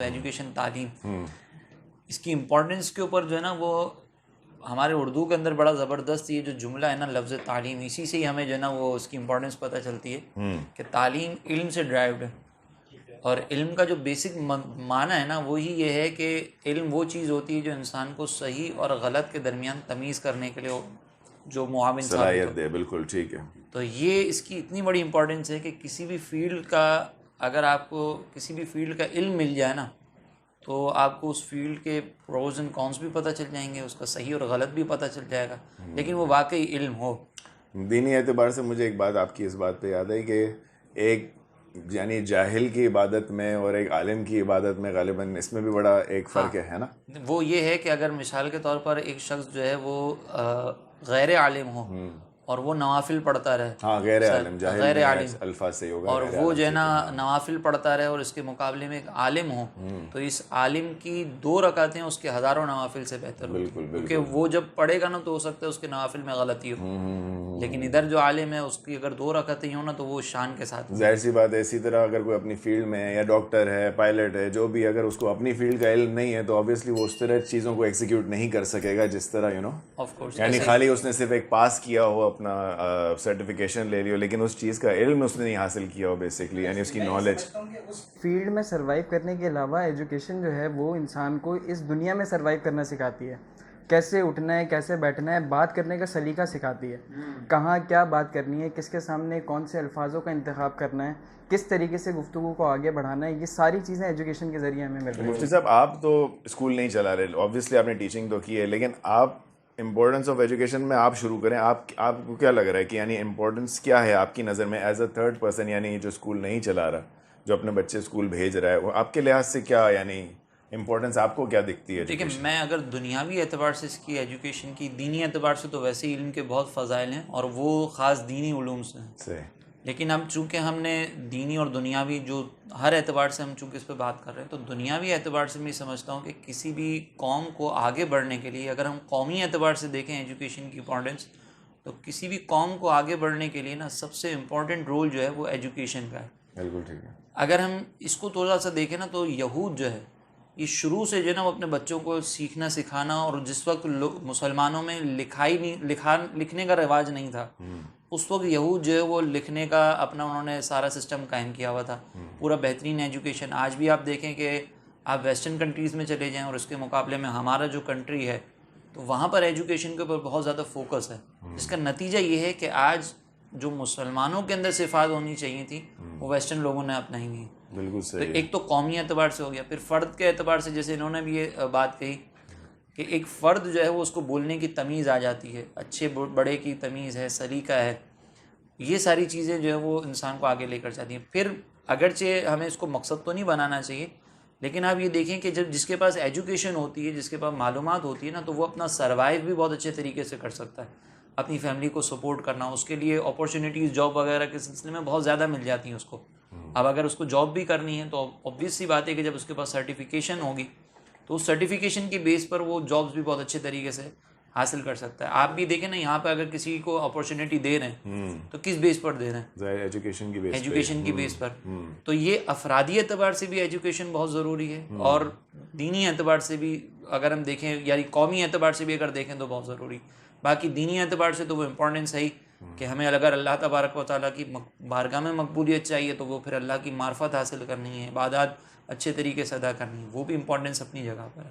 Education تعلیم اس کی importance کے اوپر جو ہے نا وہ ہمارے اردو کے اندر بڑا زبردست یہ جو جملہ ہے نا لفظ تعلیم، اسی سے ہی ہمیں جو ہے نا وہ اس کی امپورٹنس پتہ چلتی ہے کہ تعلیم علم سے ڈرائیوڈ ہے، اور علم کا جو بیسک معنی ہے نا وہی یہ ہے کہ علم وہ چیز ہوتی ہے جو انسان کو صحیح اور غلط کے درمیان تمیز کرنے کے لیے جو معاون صلاحیت دے. بالکل ٹھیک ہے. تو یہ اس کی اتنی بڑی امپورٹنس ہے کہ کسی بھی فیلڈ کا اگر آپ کو کسی بھی فیلڈ کا علم مل جائے نا تو آپ کو اس فیلڈ کے پروز اینڈ کونس بھی پتہ چل جائیں گے، اس کا صحیح اور غلط بھی پتہ چل جائے گا، لیکن وہ واقعی علم ہو. دینی اعتبار سے مجھے ایک بات آپ کی اس بات پہ یاد ہے کہ ایک یعنی جاہل کی عبادت میں اور ایک عالم کی عبادت میں غالباً اس میں بھی بڑا ایک فرق ہے نا. وہ یہ ہے کہ اگر مثال کے طور پر ایک شخص جو ہے وہ غیر عالم ہو اور وہ نوافل پڑھتا رہے، ہاں غیر عالم، جاہل غیر عالم الفاظ سے ہوگا، اور وہ جو ہے نا نوافل پڑھتا رہے اور اس کے مقابلے میں ایک عالم ہو تو اس عالم کی 2 رکعتیں اس کے ہزاروں نوافل سے بہتر ہوتی ہیں، کیونکہ وہ جب پڑھے گا نا تو ہو سکتا ہے اس کے نوافل میں غلطی ہو، لیکن ادھر جو عالم ہے اس کی اگر 2 رکعتیں ہوں نا تو وہ شان کے ساتھ. ظاہر سی بات ہے. اسی طرح اگر کوئی اپنی فیلڈ میں ہے یا ڈاکٹر ہے، پائلٹ ہے، جو بھی، اگر اس کو اپنی فیلڈ کا علم نہیں ہے تو آبویسلی وہ اس طرح چیزوں کو ایکسیکیوٹ نہیں کر سکے گا جس طرح یعنی خالی اس نے صرف ایک پاس کیا ہو، اپنا سرٹیفکیشن لے لی ہو، لیکن اس چیز کا علم اس نے نہیں حاصل کیا ہو بیسکلی، یعنی اس کی نالج. اس فیلڈ میں سروائیو کرنے کے علاوہ ایجوکیشن جو ہے وہ انسان کو اس دنیا میں سروائیو کرنا سکھاتی ہے، کیسے اٹھنا ہے، کیسے بیٹھنا ہے، بات کرنے کا سلیقہ سکھاتی ہے، کہاں کیا بات کرنی ہے، کس کے سامنے کون سے الفاظوں کا انتخاب کرنا ہے، کس طریقے سے گفتگو کو آگے بڑھانا ہے. یہ ساری چیزیں ایجوکیشن کے ذریعے ہمیں مل رہی ہیں. مفتی صاحب آپ تو اسکول نہیں چلا رہے، آبویسلی آپ نے ٹیچنگ تو کی ہے، لیکن آپ امپورٹنس آف ایجوکیشن میں آپ شروع کریں. آپ کو کیا لگ رہا ہے کہ یعنی امپورٹنس کیا ہے آپ کی نظر میں ایز اے تھرڈ پرسن، یعنی جو اسکول نہیں چلا رہا، جو اپنے بچے اسکول بھیج رہا ہے، وہ آپ کے لحاظ سے کیا یعنی امپورٹنس آپ کو کیا دکھتی ہے؟ دیکھیں میں اگر دنیاوی اعتبار سے اس کی ایجوکیشن کی، دینی اعتبار سے تو ویسے ہی علم کے بہت فضائل ہیں اور وہ خاص دینی علوم سے ہیں. صحیح. لیکن اب چونکہ ہم نے دینی اور دنیاوی جو ہر اعتبار سے ہم چونکہ اس پہ بات کر رہے ہیں تو دنیاوی اعتبار سے میں سمجھتا ہوں کہ کسی بھی قوم کو آگے بڑھنے کے لیے اگر ہم قومی اعتبار سے دیکھیں ایجوکیشن کی امپورٹنس، تو کسی بھی قوم کو آگے بڑھنے کے لیے نا سب سے امپورٹنٹ رول جو ہے وہ ایجوکیشن کا ہے. بالکل ٹھیک ہے. اگر ہم اس کو تھوڑا سا دیکھیں نا تو یہود جو ہے یہ شروع سے جو ہے نا وہ اپنے بچوں کو سیکھنا سکھانا، اور جس وقت مسلمانوں میں لکھنے کا رواج نہیں تھا اس وقت یہود جو ہے وہ لکھنے کا اپنا انہوں نے سارا سسٹم قائم کیا ہوا تھا، پورا بہترین ایجوکیشن. آج بھی آپ دیکھیں کہ آپ ویسٹرن کنٹریز میں چلے جائیں اور اس کے مقابلے میں ہمارا جو کنٹری ہے تو وہاں پر ایجوکیشن کے اوپر بہت زیادہ فوکس ہے، جس کا نتیجہ یہ ہے کہ آج جو مسلمانوں کے اندر صفات ہونی چاہیے تھی وہ ویسٹرن لوگوں نے اپنائی نہیں. بالکل تو صحیح. ایک تو قومی اعتبار سے ہو گیا، پھر فرد کے اعتبار سے جیسے انہوں نے بھی یہ بات کہی کہ ایک فرد جو ہے وہ اس کو بولنے کی تمیز آ جاتی ہے، اچھے بڑے کی تمیز ہے، سلیقہ ہے، یہ ساری چیزیں جو ہے وہ انسان کو آگے لے کر جاتی ہیں. پھر اگرچہ ہمیں اس کو مقصد تو نہیں بنانا چاہیے، لیکن آپ یہ دیکھیں کہ جب جس کے پاس ایجوکیشن ہوتی ہے، جس کے پاس معلومات ہوتی ہے نا تو وہ اپنا سروائیو بھی بہت اچھے طریقے سے کر سکتا ہے، اپنی فیملی کو سپورٹ کرنا، اس کے لیے اپورچونیٹیز جاب وغیرہ کے سلسلے میں بہت زیادہ مل جاتی ہیں اس کو. اب اگر اس کو جاب بھی کرنی ہے تو obvious سی بات ہے کہ جب اس کے پاس سرٹیفیکیشن ہوگی تو اس سرٹیفیکیشن کی بیس پر وہ جابس بھی بہت اچھے طریقے سے حاصل کر سکتا ہے. آپ بھی دیکھیں نا یہاں پہ اگر کسی کو اپورچونیٹی دے رہے ہیں تو کس بیس پر دے رہے ہیں؟ ایجوکیشن کی بیس پر. تو یہ افرادی اعتبار سے بھی ایجوکیشن بہت ضروری ہے اور دینی اعتبار سے بھی اگر ہم دیکھیں، یعنی قومی اعتبار سے بھی اگر دیکھیں تو بہت ضروری. باقی دینی اعتبار سے تو وہ امپورٹنس ہے ہی کہ ہمیں اگر اللہ تبارک و تعالیٰ کی بارگاہ میں مقبولیت چاہیے تو وہ پھر اللہ کی معرفت حاصل کرنی ہے، عبادات اچھے طریقے سے ادا کرنی ہے، وہ بھی امپورٹنس اپنی جگہ پر ہے.